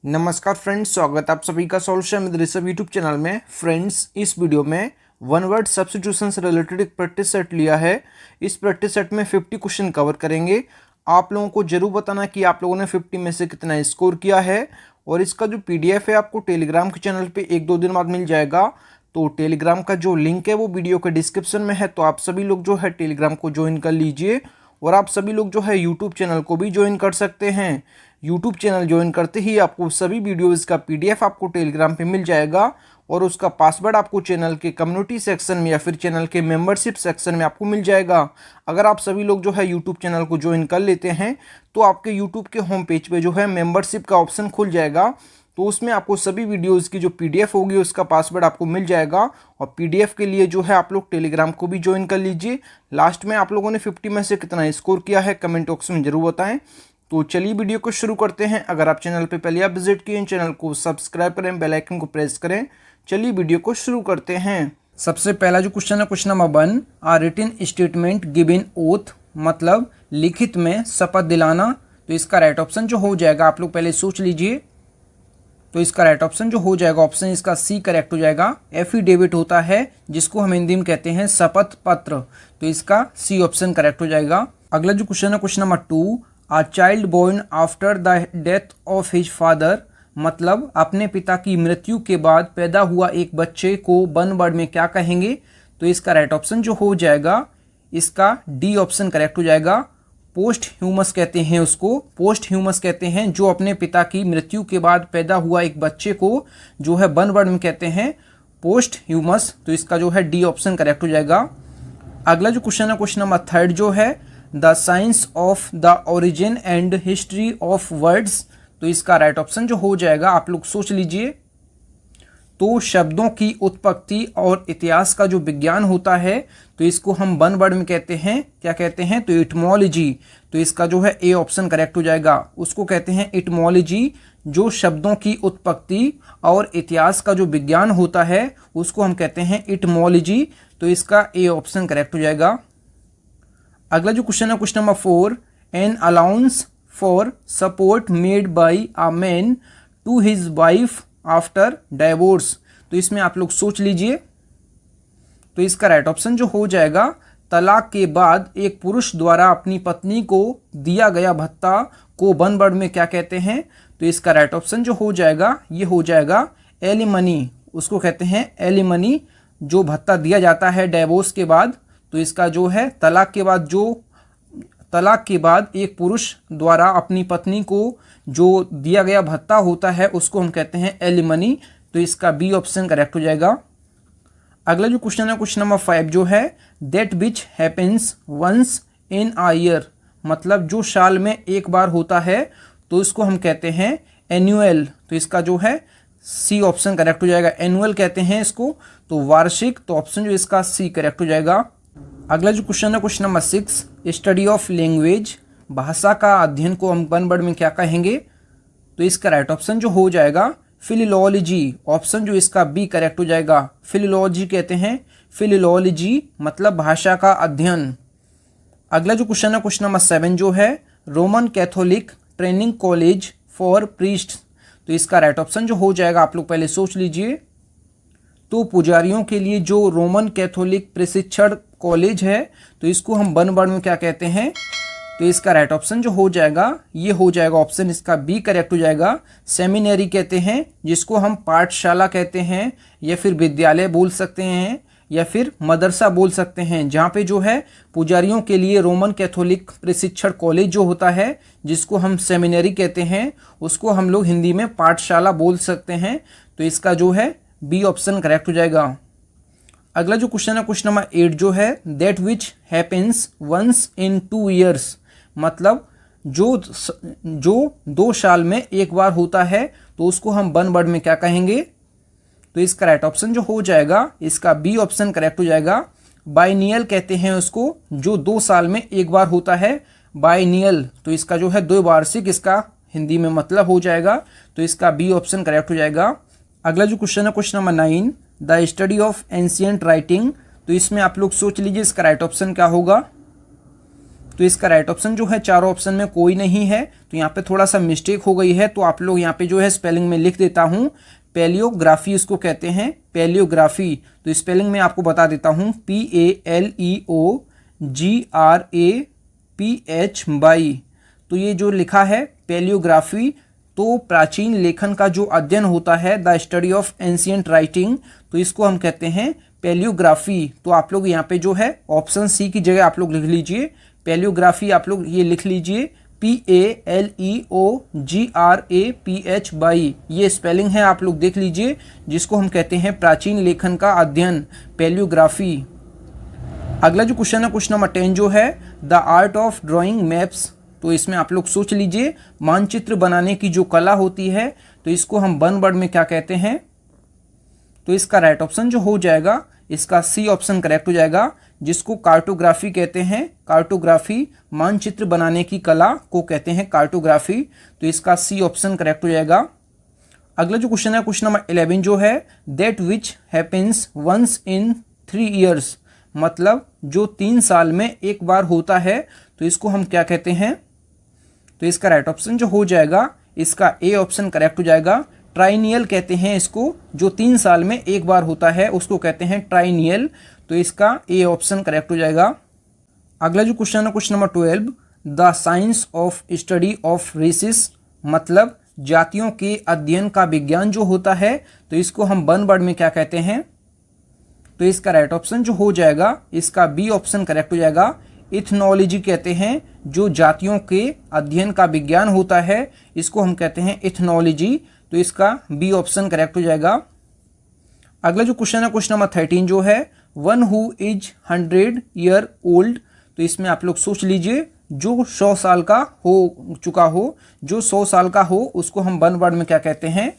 नमस्कार फ्रेंड्स, स्वागत है आप सभी का solution with Rishabh YouTube channel में। फ्रेंड्स, इस वीडियो में वन वर्ड सब्स्टिट्यूशन से रिलेटेड एक प्रैक्टिस सेट लिया है। इस प्रैक्टिस सेट में 50 क्वेश्चन कवर करेंगे। आप लोगों को जरूर बताना कि आप लोगों ने 50 में से कितना स्कोर किया है। और इसका जो पीडीएफ है आपको टेलीग्राम के चैनल पे 1-2 दिन बाद मिल जाएगा। तो टेलीग्राम का जो लिंक है वो वीडियो के डिस्क्रिप्शन में है, तो आप सभी लोग जो है टेलीग्राम को ज्वाइन कर लीजिए। और आप सभी लोग जो है यूट्यूब चैनल को भी ज्वाइन कर सकते हैं। यूट्यूब चैनल ज्वाइन करते ही आपको सभी वीडियोज़ का पीडीएफ आपको टेलीग्राम पे मिल जाएगा। और उसका पासवर्ड आपको चैनल के कम्युनिटी सेक्शन में या फिर चैनल के मेंबरशिप सेक्शन में आपको मिल जाएगा। अगर आप सभी लोग जो है यूट्यूब चैनल को ज्वाइन कर लेते हैं तो आपके यूट्यूब के होम पेज पे जो है मेंबरशिप का ऑप्शन खुल जाएगा। तो उसमें आपको सभी वीडियोज़ की जो पीडीएफ होगी उसका पासवर्ड आपको मिल जाएगा। और पीडीएफ के लिए जो है आप लोग टेलीग्राम को भी ज्वाइन कर लीजिए। लास्ट में आप लोगों ने 50 में से कितना स्कोर किया है कमेंट बॉक्स में ज़रूर बताएं। तो चलिए वीडियो को शुरू करते हैं। अगर आप चैनल पे पहले आप विजिट किए, चैनल को सब्सक्राइब करें, बेल आइकन को प्रेस करें। चलिए वीडियो को शुरू करते हैं। सबसे पहला जो क्वेश्चन है, क्वेश्चन नंबर 1, आ रिटन स्टेटमेंट गिवन ओथ, मतलब लिखित में शपथ दिलाना। तो इसका राइट ऑप्शन जो हो जाएगा, आप लोग पहले सोच लीजिए। तो इसका राइट ऑप्शन जो हो जाएगा, ऑप्शन इसका सी करेक्ट हो जाएगा। एफिडेविट होता है जिसको हम हिंदी में कहते हैं शपथ पत्र, तो इसका सी ऑप्शन करेक्ट हो जाएगा। अगला जो क्वेश्चन है, question number 2, a child born after the death of his father, मतलब अपने पिता की मृत्यु के बाद पैदा हुआ एक बच्चे को वन वर्ड में क्या कहेंगे। तो इसका राइट ऑप्शन जो हो जाएगा, इसका डी ऑप्शन करेक्ट हो जाएगा। पोस्ट ह्यूमस कहते हैं उसको, पोस्ट ह्यूमस कहते हैं जो अपने पिता की मृत्यु के बाद पैदा हुआ एक बच्चे को जो है वन वर्ड में कहते हैं पोस्ट ह्यूमस। तो इसका जो है डी ऑप्शन करेक्ट हो जाएगा। अगला जो क्वेश्चन है, क्वेश्चन नंबर 3 जो है, the science of the origin and history of words. तो इसका राइट ऑप्शन जो हो जाएगा, आप लोग सोच लीजिए। तो शब्दों की उत्पत्ति और इतिहास का जो विज्ञान होता है, तो इसको हम वन वर्ड में कहते हैं, क्या कहते हैं, तो इटमोलॉजी। तो इसका जो है ए ऑप्शन करेक्ट हो जाएगा। उसको कहते हैं इटमोलॉजी। जो शब्दों की उत्पत्ति और इतिहास का जो विज्ञान होता है उसको हम कहते हैं इटमोलॉजी। तो इसका ए ऑप्शन करेक्ट हो जाएगा। अगला जो क्वेश्चन है, question number 4, an allowance for support made by a man to his wife after divorce. तो इसमें आप लोग सोच लीजिए। तो इसका राइट ऑप्शन जो हो जाएगा, तलाक के बाद एक पुरुष द्वारा अपनी पत्नी को दिया गया भत्ता को वन वर्ड में क्या कहते हैं। तो इसका राइट ऑप्शन जो हो जाएगा, ये हो जाएगा एलिमनी। उसको कहते हैं एलिमनी, जो भत्ता दिया जाता है डाइवोर्स के बाद। तो इसका जो है तलाक के बाद एक पुरुष द्वारा अपनी पत्नी को जो दिया गया भत्ता होता है उसको हम कहते हैं एलिमनी। तो इसका बी ऑप्शन करेक्ट हो जाएगा। अगला जो क्वेश्चन है, क्वेश्चन नंबर 5 जो है, that which happens once in a year, मतलब जो साल में एक बार होता है तो इसको हम कहते हैं एनुअल। तो इसका जो है सी ऑप्शन करेक्ट हो जाएगा। एनुअल कहते हैं इसको, तो वार्षिक। तो ऑप्शन जो इसका सी करेक्ट हो जाएगा। अगला जो क्वेश्चन है, question number 6, study of language, भाषा का अध्ययन को हम वन वर्ड में क्या कहेंगे। तो इसका राइट ऑप्शन जो हो जाएगा फिलिलॉजी। ऑप्शन जो इसका बी करेक्ट हो जाएगा। फिलिलॉजी कहते हैं, फिलिलॉजी मतलब भाषा का अध्ययन। अगला जो क्वेश्चन है, क्वेश्चन नंबर 7 जो है, Roman Catholic training college for priest. तो इसका राइट ऑप्शन जो हो जाएगा, आप लोग पहले सोच लीजिए। तो पुजारियों के लिए जो रोमन कैथोलिक प्रशिक्षण कॉलेज है तो इसको हम वन वर्ड में क्या कहते हैं। तो इसका राइट ऑप्शन जो हो जाएगा, ये हो जाएगा ऑप्शन इसका बी करेक्ट हो जाएगा। सेमिनरी कहते हैं जिसको हम पाठशाला कहते हैं, या फिर विद्यालय बोल सकते हैं, या फिर मदरसा बोल सकते हैं, जहाँ पे जो है पुजारियों के लिए रोमन कैथोलिक प्रशिक्षण कॉलेज जो होता है जिसको हम सेमिनरी कहते हैं, उसको हम लोग हिंदी में पाठशाला बोल सकते हैं। तो इसका जो है बी ऑप्शन करेक्ट हो जाएगा। अगला जो क्वेश्चन है, क्वेश्चन नंबर 8 जो है, that which happens once in 2 years, मतलब जो 2 साल में एक बार होता है तो उसको हम वन वर्ड में क्या कहेंगे। तो इसका राइट ऑप्शन जो हो जाएगा, इसका बी ऑप्शन करेक्ट हो जाएगा। बाइनियल कहते हैं उसको, जो 2 साल में एक बार होता है, बाइनियल। तो इसका जो है द्विवार्षिक इसका हिंदी में मतलब हो जाएगा। तो इसका बी ऑप्शन करेक्ट हो जाएगा। अगला जो क्वेश्चन है, question number 9, the study of ancient writing. तो इसमें आप लोग सोच लीजिए इसका राइट ऑप्शन क्या होगा। तो इसका राइट ऑप्शन जो है चारों ऑप्शन में कोई नहीं है। तो यहाँ पे थोड़ा सा मिस्टेक हो गई है, तो आप लोग यहाँ पे जो है स्पेलिंग में लिख देता हूँ, पैलियोग्राफी इसको कहते हैं, पैलियोग्राफी। तो स्पेलिंग में आपको बता देता हूँ, PALEOGRAPH। तो ये जो लिखा है पैलियोग्राफी, तो प्राचीन लेखन का जो अध्ययन होता है, the study of ancient writing, तो इसको हम कहते हैं पैलियोग्राफी। तो आप लोग यहाँ पे जो है ऑप्शन सी की जगह आप लोग लिख लीजिए पैलियोग्राफी, आप लोग ये लिख लीजिए PALEOGRAPH। ये स्पेलिंग है, आप लोग देख लीजिए, जिसको हम कहते हैं प्राचीन लेखन का अध्ययन, पैलियोग्राफी। अगला जो क्वेश्चन है क्वेश्चन नंबर 10 जो है the art of drawing maps. तो इसमें आप लोग सोच लीजिए, मानचित्र बनाने की जो कला होती है, तो इसको हम वन वर्ड में क्या कहते हैं। तो इसका राइट ऑप्शन जो हो जाएगा, इसका सी ऑप्शन करेक्ट हो जाएगा, जिसको कार्टोग्राफी कहते हैं। कार्टोग्राफी, मानचित्र बनाने की कला को कहते हैं कार्टोग्राफी। तो इसका सी ऑप्शन करेक्ट हो जाएगा। अगला जो क्वेश्चन है क्वेश्चन नंबर 11 जो है that which happens once in 3 years, मतलब जो 3 साल में एक बार होता है, तो इसको हम क्या कहते हैं। तो इसका राइट ऑप्शन जो हो जाएगा, इसका ए ऑप्शन करेक्ट हो जाएगा, ट्राइनियल कहते हैं इसको, जो 3 साल में एक बार होता है उसको कहते हैं ट्राइनियल। तो इसका ए ऑप्शन करेक्ट हो जाएगा। अगला जो क्वेश्चन है question number 12 the science of study of races, मतलब जातियों के अध्ययन का विज्ञान जो होता है, तो इसको हम वन वर्ड में क्या कहते हैं। तो इसका राइट ऑप्शन जो हो जाएगा, इसका बी ऑप्शन करेक्ट हो जाएगा, इथनोलॉजी कहते हैं, जो जातियों के अध्ययन का विज्ञान होता है, इसको हम कहते हैं इथनोलॉजी। तो इसका बी ऑप्शन करेक्ट हो जाएगा। अगला जो क्वेश्चन है क्वेश्चन नंबर 13 जो है one who is 100 year old. तो इसमें आप लोग सोच लीजिए, जो 100 साल का हो चुका हो, जो 100 साल का हो, उसको हम वन वर्ड में क्या कहते हैं।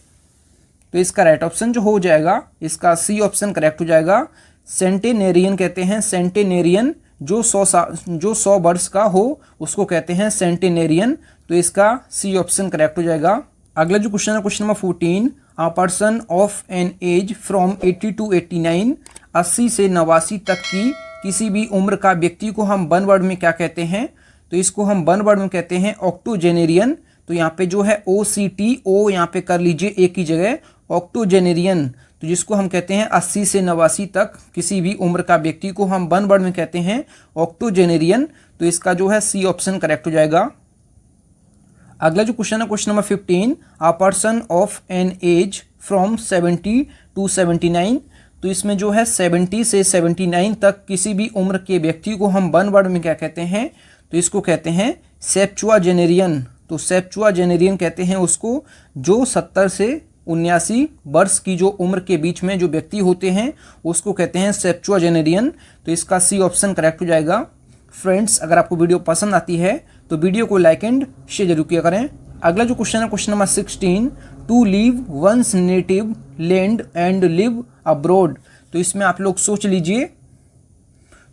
तो इसका राइट ऑप्शन जो हो जाएगा, इसका सी ऑप्शन करेक्ट हो जाएगा, सेंटेनेरियन कहते हैं। सेंटेनेरियन, जो 100 वर्ष का हो उसको कहते हैं सेंटेनेरियन। तो इसका सी ऑप्शन करेक्ट हो जाएगा। अगला जो क्वेश्चन है question number 14 a person of an age from 80 to 89, 80 से 89 तक की किसी भी उम्र का व्यक्ति को हम वन वर्ड में क्या कहते हैं। तो इसको हम वन वर्ड में कहते हैं ऑक्टोजेनेरियन। तो यहाँ पे जो है OCTO यहाँ पे कर लीजिए एक ही जगह, ऑक्टोजेनेरियन। तो जिसको हम कहते हैं 80 से 89 तक किसी भी उम्र का व्यक्ति को हम वन वर्ड में कहते हैं ऑक्टोजेनेरियन। तो इसका जो है सी ऑप्शन करेक्ट हो जाएगा। अगला जो क्वेश्चन है question number 15 a person of an age from 70 to 79। तो इसमें जो है 70 से 79 तक किसी भी उम्र के व्यक्ति को हम वन वर्ड में क्या कहते हैं। तो इसको कहते हैं सेप्चुआजेनेरियन। तो सेप्चुआजेनेरियन कहते हैं उसको, जो 70 से 79 वर्ष की जो उम्र के बीच में जो व्यक्ति होते हैं उसको कहते हैं सेप्चुआजेनेरियन। तो इसका सी ऑप्शन करेक्ट हो जाएगा। फ्रेंड्स, अगर आपको वीडियो पसंद आती है तो वीडियो को लाइक एंड शेयर जरूर किया करें। अगला जो क्वेश्चन है question number 16 to leave one's native land and live abroad. तो इसमें आप लोग सोच लीजिए,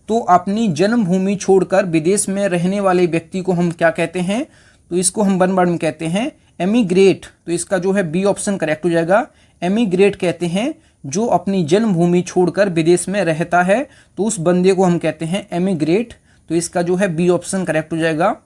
तो अपनी जन्मभूमि छोड़कर विदेश में रहने वाले व्यक्ति को हम क्या कहते हैं। तो इसको हम वन वर्ड में कहते हैं एमिग्रेट। तो इसका जो है बी ऑप्शन करेक्ट हो जाएगा। एमिग्रेट कहते हैं जो अपनी जन्मभूमि छोड़कर विदेश में रहता है, तो उस बंदे को हम कहते हैं एमिग्रेट। तो इसका जो है बी ऑप्शन करेक्ट हो जाएगा।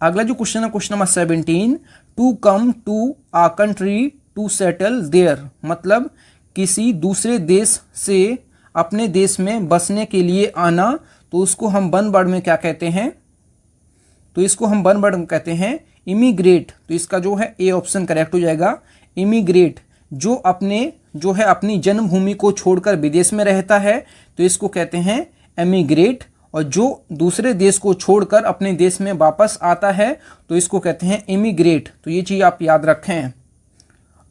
अगला जो क्वेश्चन है question number 17 to come to a country to settle there, मतलब किसी दूसरे देश से अपने देश में बसने के लिए आना, तो उसको हम वन वर्ड में क्या कहते हैं। तो इसको हम वन वर्ड में कहते हैं इमिग्रेट। तो इसका जो है ए ऑप्शन करेक्ट हो जाएगा। इमिग्रेट, जो अपनी जन्मभूमि को छोड़कर विदेश में रहता है, तो इसको कहते हैं एमिग्रेट। और जो दूसरे देश को छोड़कर अपने देश में वापस आता है, तो इसको कहते हैं इमिग्रेट। तो ये चीज़ आप याद रखें।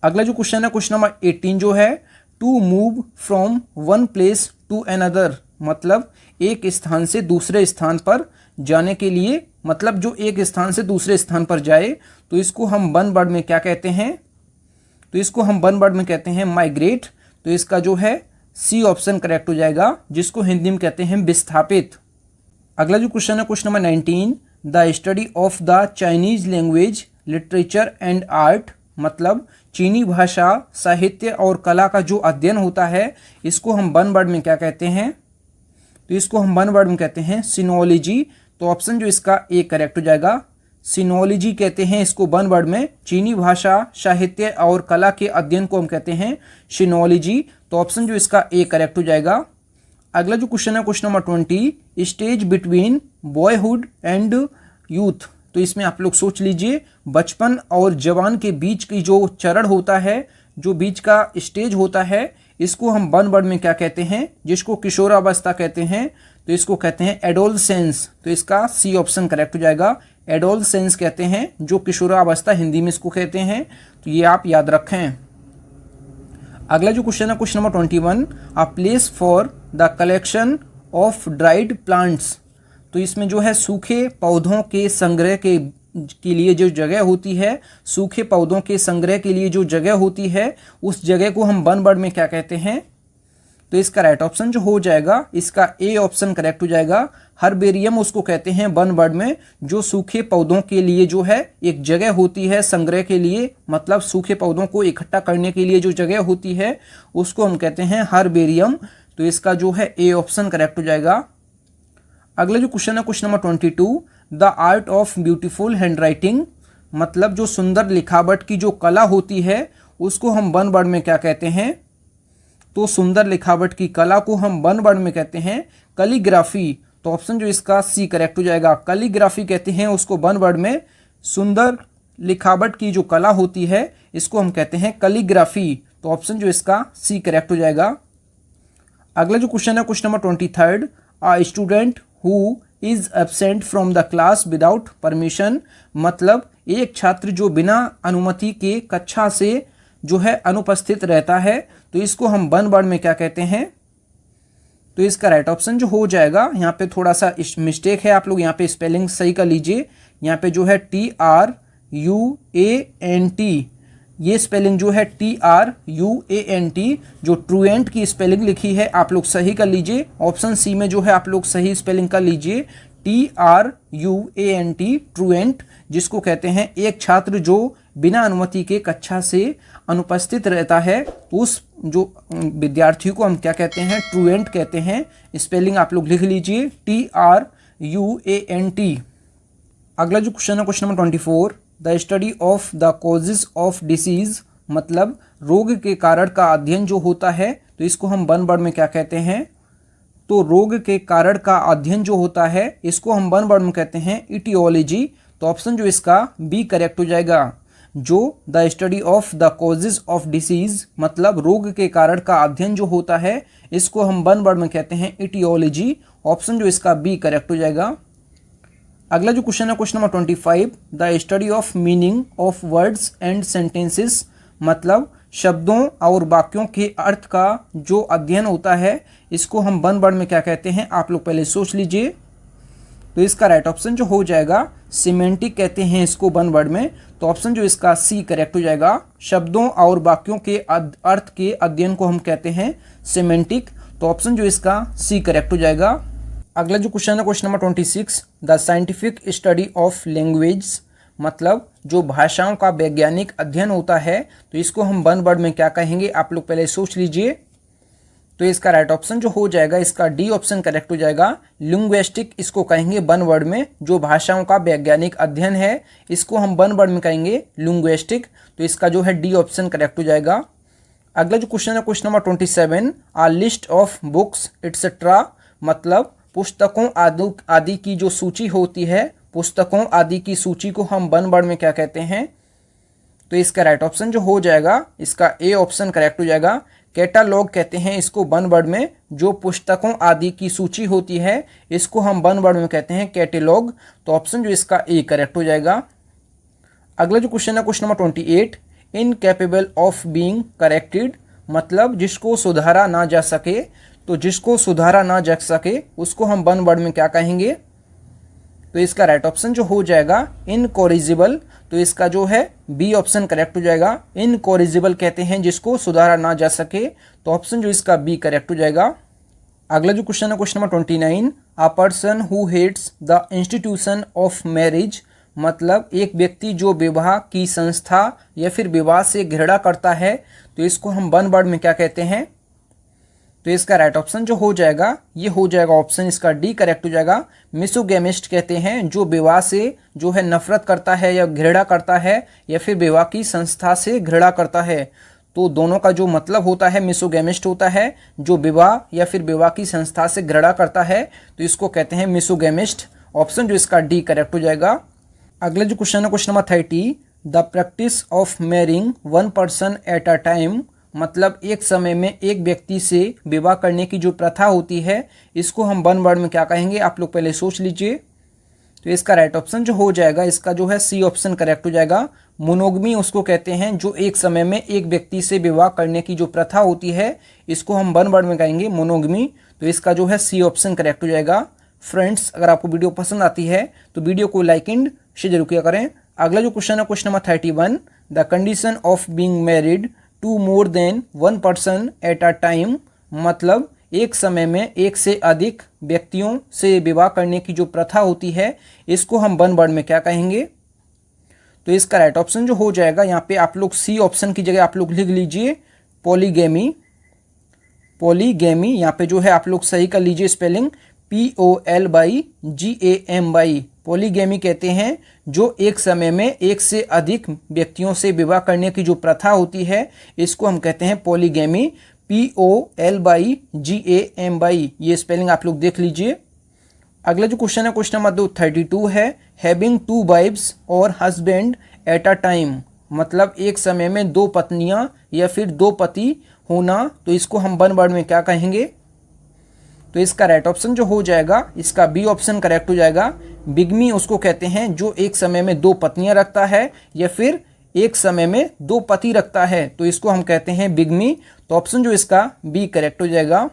अगला जो क्वेश्चन है क्वेश्चन नंबर 18 जो है to move from one place to another, मतलब एक स्थान से दूसरे स्थान पर जाने के लिए, मतलब जो एक स्थान से दूसरे स्थान पर जाए, तो इसको हम वन वर्ड में क्या कहते हैं। तो इसको हम वन वर्ड में कहते हैं माइग्रेट। तो इसका जो है सी ऑप्शन करेक्ट हो जाएगा, जिसको हिंदी में कहते हैं विस्थापित। अगला जो क्वेश्चन है question number 19 the study of the Chinese language literature and art, मतलब चीनी भाषा, साहित्य और कला का जो अध्ययन होता है, इसको हम वन वर्ड में क्या कहते हैं। तो इसको हम वन वर्ड में कहते हैं सिनोलॉजी। तो ऑप्शन जो इसका ए करेक्ट हो जाएगा। सिनोलॉजी कहते हैं इसको वन वर्ड में, चीनी भाषा साहित्य और कला के अध्ययन को हम कहते हैं सिनोलॉजी। तो ऑप्शन जो इसका ए करेक्ट हो जाएगा। अगला जो क्वेश्चन है question number 20, stage between boyhood and youth. तो इसमें आप लोग सोच लीजिए, बचपन और जवान के बीच की जो चरण होता है, जो बीच का स्टेज होता है, इसको हम वन वर्ड में क्या कहते हैं, जिसको किशोरावस्था कहते हैं, तो इसको कहते हैं एडोलसेंस। तो इसका सी ऑप्शन करेक्ट हो जाएगा। एडोलसेंस कहते हैं जो किशोरावस्था, हिंदी में इसको कहते हैं। तो ये आप याद रखें। अगला जो क्वेश्चन है question number 21, a place for the collection of dried plants. तो इसमें जो है सूखे पौधों के संग्रह के लिए जो जगह होती है, सूखे पौधों के संग्रह के लिए जो जगह होती है, उस जगह को हम वन वर्ड में क्या कहते हैं। तो इसका राइट ऑप्शन जो हो जाएगा, इसका ए ऑप्शन करेक्ट हो जाएगा। हर्बेरियम उसको कहते हैं वन वर्ड में, जो सूखे पौधों के लिए जो है एक जगह होती है संग्रह के लिए, मतलब सूखे पौधों को इकट्ठा करने के लिए जो जगह होती है उसको हम कहते हैं हर्बेरियम। तो इसका जो है ए ऑप्शन करेक्ट हो जाएगा। अगला जो क्वेश्चन है question number 22, the art of beautiful handwriting. मतलब जो सुंदर लिखावट की जो कला होती है उसको हम वन वर्ड में क्या कहते हैं। तो सुंदर लिखावट की कला को हम वन वर्ड में कहते हैं कैलीग्राफी। तो ऑप्शन जो इसका सी करेक्ट हो जाएगा। कैलीग्राफी कहते हैं उसको वन वर्ड में, सुंदर लिखावट की जो कला होती है इसको हम कहते हैं कैलीग्राफी। तो ऑप्शन जो इसका सी करेक्ट हो जाएगा। अगला जो क्वेश्चन है question number 23, a student who is absent from the class without permission. मतलब एक छात्र जो बिना अनुमति के कक्षा से जो है अनुपस्थित रहता है, तो इसको हम वन वर्ड में क्या कहते हैं। तो इसका राइट ऑप्शन जो हो जाएगा, यहाँ पे थोड़ा सा मिस्टेक है, आप लोग यहाँ पे स्पेलिंग सही कर लीजिए। यहाँ पे जो है TRUANT, ये स्पेलिंग जो है TRUANT, जो ट्रूएंट की स्पेलिंग लिखी है आप लोग सही कर लीजिए। ऑप्शन सी में जो है आप लोग सही स्पेलिंग कर लीजिए, TRUANT, ट्रूएंट, जिसको कहते हैं एक छात्र जो बिना अनुमति के कक्षा से अनुपस्थित रहता है, उस जो विद्यार्थी को हम क्या कहते हैं, ट्रूएंट कहते हैं। स्पेलिंग आप लोग लिख लीजिए, TRUANT। अगला जो क्वेश्चन है question number 24, the study of the causes of disease. मतलब रोग के कारण का अध्ययन जो होता है, तो इसको हम वन वर्ड में क्या कहते हैं। तो रोग के कारण का अध्ययन जो होता है इसको हम वन वर्ड में कहते हैं इटियोलॉजी। तो ऑप्शन जो इसका बी करेक्ट हो जाएगा। जो the study of the causes of disease, मतलब रोग के कारण का अध्ययन जो होता है इसको हम वन वर्ड में कहते हैं इटियोलॉजी। ऑप्शन जो इसका बी करेक्ट हो जाएगा। अगला जो क्वेश्चन है question number 25, the study of meaning of words and sentences. मतलब शब्दों और वाक्यों के अर्थ का जो अध्ययन होता है इसको हम वन वर्ड में क्या कहते हैं, आप लोग पहले सोच लीजिए। तो इसका राइट ऑप्शन जो हो जाएगा, सिमेंटिक कहते हैं इसको वन वर्ड में। तो ऑप्शन जो इसका सी करेक्ट हो जाएगा। शब्दों और वाक्यों के अर्थ के अध्ययन को हम कहते हैं सिमेंटिक। तो ऑप्शन जो इसका सी करेक्ट हो जाएगा। अगला जो क्वेश्चन है question number 26, the scientific study of language. मतलब जो भाषाओं का वैज्ञानिक अध्ययन होता है, तो इसको हम वन वर्ड में क्या कहेंगे, आप लोग पहले सोच लीजिए। तो इसका राइट ऑप्शन जो हो जाएगा, इसका डी ऑप्शन करेक्ट हो जाएगा। लिंग्विस्टिक इसको कहेंगे वन वर्ड में, जो भाषाओं का वैज्ञानिक अध्ययन है इसको हम वन वर्ड में कहेंगे लिंग्विस्टिक। तो इसका जो है डी ऑप्शन करेक्ट हो जाएगा। अगला जो क्वेश्चन है question number 27, a list of books etcetera. मतलब पुस्तकों आदि की जो सूची होती है, पुस्तकों आदि की सूची को हम वन वर्ड में क्या कहते हैं। तो इसका राइट ऑप्शन जो हो जाएगा, इसका ए ऑप्शन करेक्ट हो जाएगा। कैटालॉग कहते हैं इसको वन वर्ड में, जो पुस्तकों आदि की सूची होती है इसको हम वन वर्ड में कहते हैं कैटेलॉग। तो ऑप्शन जो इसका ए करेक्ट हो जाएगा। अगला जो क्वेश्चन है question number 28, incapable of being corrected. मतलब जिसको सुधारा ना जा सके, तो जिसको सुधारा ना जा सके उसको हम वन वर्ड में क्या कहेंगे। तो इसका राइट ऑप्शन जो हो जाएगा, इनकॉरिजिबल। तो इसका जो है बी ऑप्शन करेक्ट हो जाएगा। इनकॉरिजिबल कहते हैं जिसको सुधारा ना जा सके। तो ऑप्शन जो इसका बी करेक्ट हो जाएगा। अगला जो क्वेश्चन है question number 29, a person who hates the institution of marriage. मतलब एक व्यक्ति जो विवाह की संस्था या फिर विवाह से घृणा करता है, तो इसको हम वन वर्ड में क्या कहते हैं। तो इसका राइट ऑप्शन जो हो जाएगा ये हो जाएगा ऑप्शन इसका डी करेक्ट हो जाएगा। मिसोगैमिस्ट कहते हैं जो विवाह से जो है नफरत करता है या घृणा करता है या फिर विवाह की संस्था से घृणा करता है। तो दोनों का जो मतलब होता है मिसोगैमिस्ट होता है जो विवाह या फिर विवाह की संस्था से घृणा करता है, तो इसको कहते हैं मिसोगैमिस्ट। ऑप्शन जो इसका डी करेक्ट हो जाएगा। अगला जो क्वेश्चन है question number 30, the practice of marrying one person at a time, मतलब एक समय में एक व्यक्ति से विवाह करने की जो प्रथा होती है इसको हम वन वर्ड में क्या कहेंगे, आप लोग पहले सोच लीजिए। तो इसका राइट ऑप्शन जो हो जाएगा इसका जो है सी ऑप्शन करेक्ट हो जाएगा। मोनोगमी उसको कहते हैं जो एक समय में एक व्यक्ति से विवाह करने की जो प्रथा होती है इसको हम वन वर्ड में कहेंगे मोनोगमी। तो इसका जो है सी ऑप्शन करेक्ट हो जाएगा। फ्रेंड्स, अगर आपको वीडियो पसंद आती है तो वीडियो को लाइक एंड शेयर जरूर किया करें। अगला जो क्वेश्चन है question number 31, the condition of being married to more than one person at a time, मतलब एक समय में एक से अधिक व्यक्तियों से विवाह करने की जो प्रथा होती है इसको हम वन वर्ड में क्या कहेंगे। तो इसका राइट ऑप्शन जो हो जाएगा यहाँ पे आप लोग सी ऑप्शन की जगह आप लोग लिख लीजिए पॉलीगैमी। पॉलीगैमी यहाँ पे जो है आप लोग सही कर लीजिए स्पेलिंग POLYGAMY। पॉलीगैमी कहते हैं जो एक समय में एक से अधिक व्यक्तियों से विवाह करने की जो प्रथा होती है इसको हम कहते हैं पॉलीगैमी। POLYGAMY, ये स्पेलिंग आप लोग देख लीजिए। अगला जो क्वेश्चन है क्वेश्चन नंबर 32 है, हैविंग टू वाइफ्स और हस्बैंड एट अ टाइम, मतलब एक समय में दो पत्नियां या फिर दो पति होना, तो इसको हम वन वर्ड में क्या कहेंगे। तो इसका राइट ऑप्शन जो हो जाएगा इसका बी ऑप्शन करेक्ट हो जाएगा। बिगमी उसको कहते हैं जो एक समय में दो पत्नियां रखता है या फिर एक समय में दो पति रखता है, तो इसको हम कहते हैं बिगमी। तो ऑप्शन जो इसका बी करेक्ट हो जाएगा।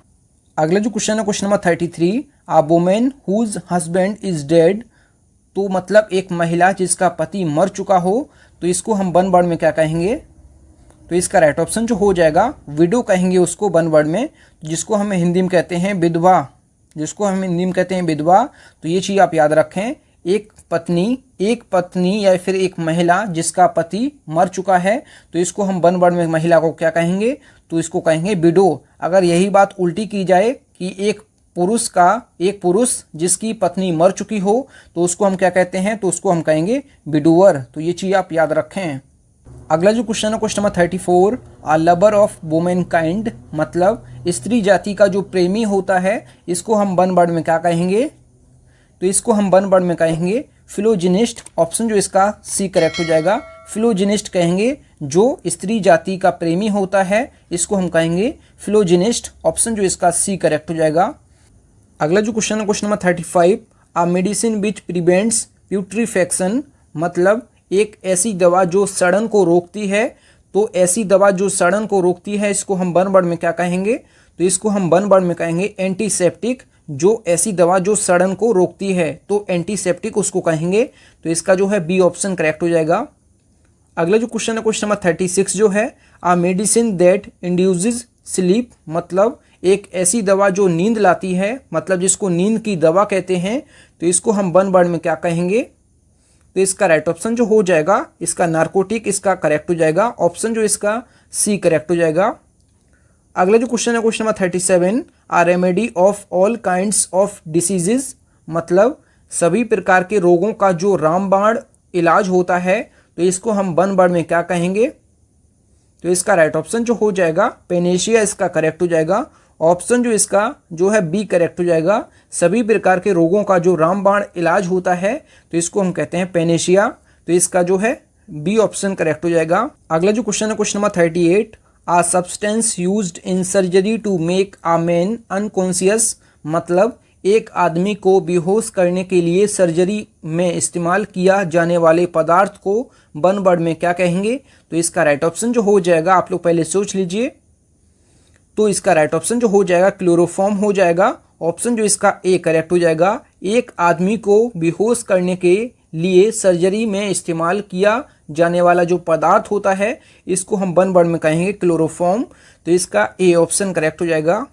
अगला जो क्वेश्चन है question number 33, a women whose husband is dead, तो मतलब एक महिला जिसका पति मर चुका हो, तो इसको हम वन वर्ड में क्या कहेंगे। तो इसका राइट ऑप्शन जो हो जाएगा विडो कहेंगे उसको वन वर्ड में, जिसको हम हिंदी में कहते हैं विधवा, जिसको हम हिंदी में कहते हैं विधवा। तो ये चीज़ आप याद रखें, एक पत्नी या फिर एक महिला जिसका पति मर चुका है, तो इसको हम वन वर्ड में महिला को क्या कहेंगे, तो इसको कहेंगे विडो। अगर यही बात उल्टी की जाए कि एक पुरुष जिसकी पत्नी मर चुकी हो, तो उसको हम क्या कहते हैं, तो उसको हम कहेंगे विडोअर। तो ये चीज़ आप याद रखें। अगला जो क्वेश्चन है question number 34, a lover of womankind, मतलब स्त्री जाति का जो प्रेमी होता है इसको हम वन वर्ड में क्या कहेंगे। तो इसको हम वन वर्ड में कहेंगे फिलोजिनिस्ट। ऑप्शन जो इसका सी करेक्ट हो जाएगा। फिलोजिनिस्ट कहेंगे जो स्त्री जाति का प्रेमी होता है इसको हम कहेंगे फिलोजिनिस्ट। ऑप्शन जो इसका सी करेक्ट हो जाएगा। अगला जो क्वेश्चन है question number 35, a medicine which prevents putrefaction, मतलब एक ऐसी दवा जो सड़न को रोकती है, तो ऐसी दवा जो सड़न को रोकती है इसको हम वन वर्ड में क्या कहेंगे। तो इसको हम वन वर्ड में कहेंगे एंटीसेप्टिक। जो ऐसी दवा जो सड़न को रोकती है तो एंटीसेप्टिक उसको कहेंगे। तो इसका जो है बी ऑप्शन करेक्ट हो जाएगा। अगला जो क्वेश्चन है क्वेश्चन नंबर 36 जो है, आ मेडिसिन दैट इंड्यूसेस स्लीप, मतलब एक ऐसी दवा जो नींद लाती है, मतलब जिसको नींद की दवा कहते हैं, तो इसको हम वन वर्ड में क्या कहेंगे। तो इसका राइट ऑप्शन जो हो जाएगा इसका नार्कोटिक, इसका करेक्ट हो जाएगा। ऑप्शन जो इसका सी करेक्ट हो जाएगा। अगला जो क्वेश्चन है question number 37, a remedy of all kinds of diseases, मतलब सभी प्रकार के रोगों का जो रामबाण इलाज होता है, तो इसको हम वन वर्ड में क्या कहेंगे। तो इसका राइट ऑप्शन जो हो जाएगा पेनेशिया, इसका करेक्ट हो जाएगा। ऑप्शन जो इसका जो है बी करेक्ट हो जाएगा। सभी प्रकार के रोगों का जो रामबाण इलाज होता है तो इसको हम कहते हैं पेनेशिया। तो इसका जो है बी ऑप्शन करेक्ट हो जाएगा। अगला जो क्वेश्चन है question number 38, a substance used in surgery to make a man unconscious, मतलब एक आदमी को बेहोश करने के लिए सर्जरी में इस्तेमाल किया जाने वाले पदार्थ को वन वर्ड में क्या कहेंगे। तो इसका राइट ऑप्शन जो हो जाएगा आप लोग पहले सोच लीजिए। तो इसका राइट ऑप्शन जो हो जाएगा क्लोरोफॉर्म हो जाएगा। ऑप्शन जो इसका ए करेक्ट हो जाएगा। एक आदमी को बेहोश करने के लिए सर्जरी में इस्तेमाल किया जाने वाला जो पदार्थ होता है इसको हम वन वर्ड में कहेंगे क्लोरोफॉर्म। तो इसका ए ऑप्शन करेक्ट हो जाएगा।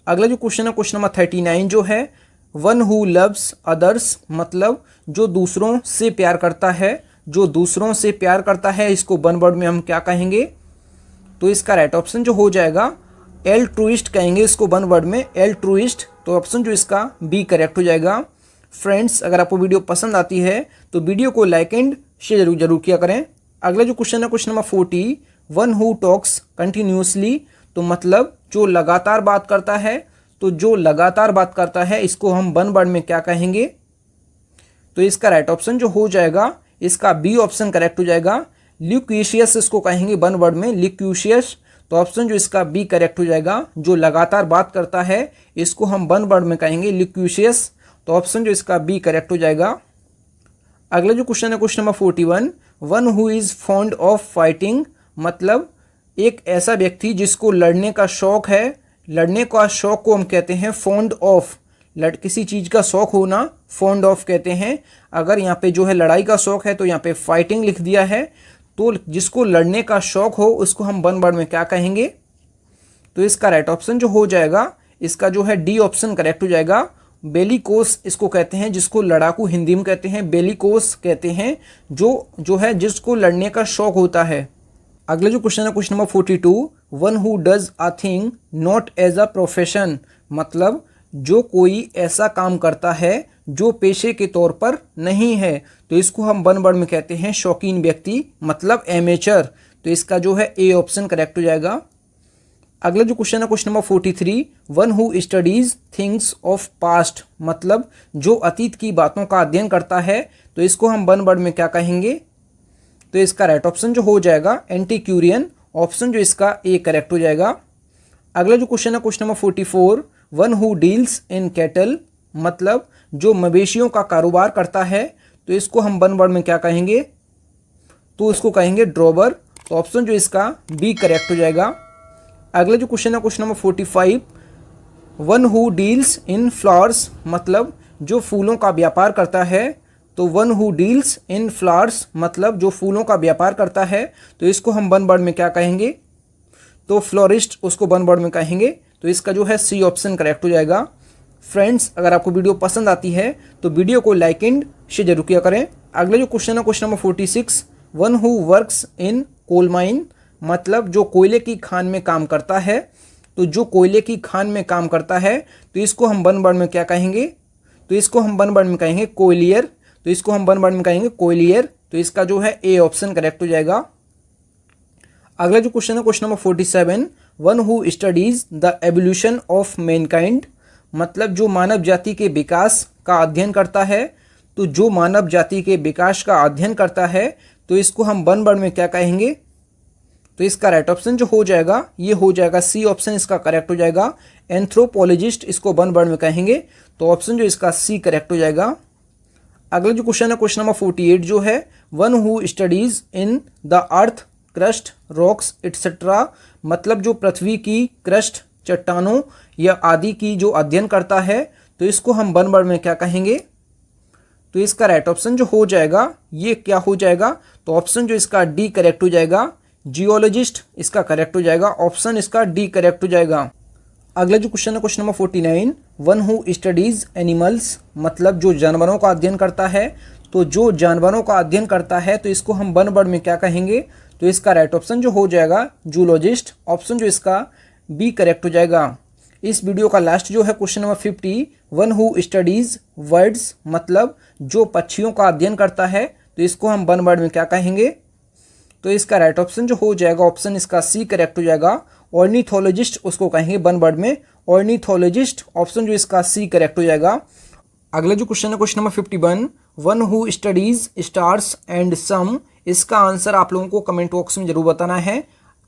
अगला जो क्वेश्चन है क्वेश्चन नंबर 39 जो है, वन हु लव्स अदर्स, मतलब जो दूसरों से प्यार करता है, जो दूसरों से प्यार करता है इसको वन वर्ड में हम क्या कहेंगे। तो इसका राइट ऑप्शन जो हो जाएगा एल्ट्रुइस्ट कहेंगे इसको वन वर्ड में, एल्ट्रुइस्ट। तो ऑप्शन जो इसका बी करेक्ट हो जाएगा। फ्रेंड्स, अगर आपको वीडियो पसंद आती है तो वीडियो को लाइक एंड शेयर जरूर किया करें। अगला जो क्वेश्चन है question number 40, one who talks continuously. तो मतलब जो लगातार बात करता है। तो जो लगातार बात करता है इसको हम वन वर्ड में क्या कहेंगे? तो इसका राइट ऑप्शन जो हो जाएगा इसका बी ऑप्शन करेक्ट हो जाएगा। लिक्विशियस इसको कहेंगे वन वर्ड में, लिक्विशियस। तो ऑप्शन जो इसका बी करेक्ट हो जाएगा। जो लगातार बात करता है इसको हम वन वर्ड में कहेंगे लिक्विशियस। तो ऑप्शन जो इसका बी करेक्ट हो जाएगा। अगला जो क्वेश्चन है question number 41, one who is fond of fighting. मतलब एक ऐसा व्यक्ति जिसको लड़ने का शौक है। लड़ने का शौक को हम कहते हैं फॉन्ड ऑफ। किसी चीज़ का शौक होना फॉन्ड ऑफ कहते हैं। अगर यहाँ पे जो है लड़ाई का शौक है तो यहाँ पे फाइटिंग लिख दिया है। तो जिसको लड़ने का शौक हो उसको हम वन वर्ड में क्या कहेंगे? तो इसका राइट ऑप्शन जो हो जाएगा इसका जो है डी ऑप्शन करेक्ट हो जाएगा। बेलिकोस इसको कहते हैं, जिसको लड़ाकू हिंदी में कहते हैं बेलिकोस कहते हैं, जो है जिसको लड़ने का शौक होता है। अगला जो क्वेश्चन है question number 42, one who does a thing not as a profession. मतलब जो कोई ऐसा काम करता है जो पेशे के तौर पर नहीं है। तो इसको हम वन वर्ड में कहते हैं शौकीन व्यक्ति, मतलब एमेचर। तो इसका जो है ए ऑप्शन करेक्ट हो जाएगा। अगला जो क्वेश्चन है question number 43, one who studies things of past. मतलब जो अतीत की बातों का अध्ययन करता है। तो इसको हम वन वर्ड में क्या कहेंगे? तो इसका राइट ऑप्शन जो हो जाएगा एंटीक्यूरियन। ऑप्शन जो इसका ए करेक्ट हो जाएगा। अगला जो क्वेश्चन है question number 44, one who deals in cattle. मतलब जो मवेशियों का कारोबार करता है। तो इसको हम वन वर्ड में क्या कहेंगे? तो इसको कहेंगे ड्रॉवर। तो ऑप्शन जो इसका बी करेक्ट हो जाएगा। अगला जो क्वेश्चन है question number 45, one who deals in flowers. मतलब जो फूलों का व्यापार करता है। तो one who deals in flowers मतलब जो फूलों का व्यापार करता है। तो इसको हम वन वर्ड में क्या कहेंगे? तो फ्लोरिस्ट उसको वन वर्ड में कहेंगे। तो इसका जो है सी ऑप्शन करेक्ट हो जाएगा। फ्रेंड्स, अगर आपको वीडियो पसंद आती है तो वीडियो को लाइक एंड शेयर जरूर किया करें। अगला जो क्वेश्चन है question number 46, one who works in coal mine. मतलब जो कोयले की खान में काम करता है। तो जो कोयले की खान में काम करता है तो इसको हम वन वर्ड में क्या कहेंगे? तो इसको हम वन वर्ड में कहेंगे कोयलियर। तो इसको हम वन वर्ड में कहेंगे कोयलियर। तो इसका जो है ए ऑप्शन करेक्ट हो जाएगा। अगला जो क्वेश्चन है question number 47, one who studies the evolution of Mankind. मतलब जो मानव जाति के विकास का अध्ययन करता है। तो जो मानव जाति के विकास का अध्ययन करता है तो इसको हम वन वर्ड में क्या कहेंगे? तो इसका राइट ऑप्शन जो हो जाएगा ये हो जाएगा सी ऑप्शन इसका करेक्ट हो जाएगा। एंथ्रोपोलॉजिस्ट इसको वन वर्ड में कहेंगे। तो ऑप्शन जो इसका सी करेक्ट हो जाएगा। अगला जो क्वेश्चन है क्वेश्चन नंबर 48 जो है, one who studies in the earth crust rocks etcetera. मतलब जो पृथ्वी की क्रस्ट चट्टानों या आदि की जो अध्ययन करता है। तो इसको हम वन वर्ड में क्या कहेंगे? तो इसका राइट ऑप्शन जो हो जाएगा ये क्या हो जाएगा? तो ऑप्शन जो इसका डी करेक्ट हो जाएगा। जियोलॉजिस्ट इसका करेक्ट हो जाएगा। ऑप्शन इसका डी करेक्ट हो जाएगा। अगला जो क्वेश्चन है question number 49, one who studies animals. मतलब जो जानवरों का अध्ययन करता है। तो जो जानवरों का अध्ययन करता है तो इसको हम वन वर्ड में क्या कहेंगे? तो इसका राइट ऑप्शन जो हो जाएगा जूलॉजिस्ट। ऑप्शन जो इसका बी करेक्ट हो जाएगा। इस वीडियो का लास्ट जो है question number 50, one who studies birds. मतलब जो पक्षियों का अध्ययन करता है। तो इसको हम वन वर्ड में क्या कहेंगे? तो इसका राइट ऑप्शन जो हो जाएगा ऑप्शन इसका सी करेक्ट हो जाएगा। ऑर्निथोलॉजिस्ट उसको कहेंगे वन वर्ड में, ऑर्निथोलॉजिस्ट। ऑप्शन जो इसका सी करेक्ट हो जाएगा। अगला जो क्वेश्चन है question number 51, one who studies stars and some. इसका आंसर आप लोगों को कमेंट बॉक्स में जरूर बताना है।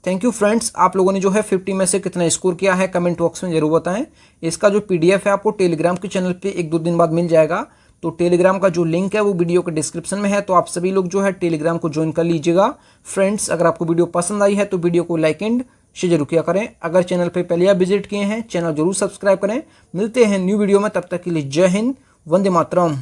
थैंक यू फ्रेंड्स, आप लोगों ने जो है 50 में से कितना स्कोर किया है कमेंट बॉक्स में जरूर बताएं। इसका जो PDF है आपको टेलीग्राम के चैनल पे 1-2 दिन बाद मिल जाएगा। तो टेलीग्राम का जो लिंक है वो वीडियो के डिस्क्रिप्शन में है। तो आप सभी लोग जो है टेलीग्राम को ज्वाइन कर लीजिएगा। फ्रेंड्स, अगर आपको वीडियो पसंद आई है तो वीडियो को लाइक एंड शेयर जरूर किया करें। अगर चैनल पर पहले आप विजिट किए हैं चैनल जरूर सब्सक्राइब करें। मिलते हैं न्यू वीडियो में, तब तक के लिए जय हिंद, वंदे मातरम।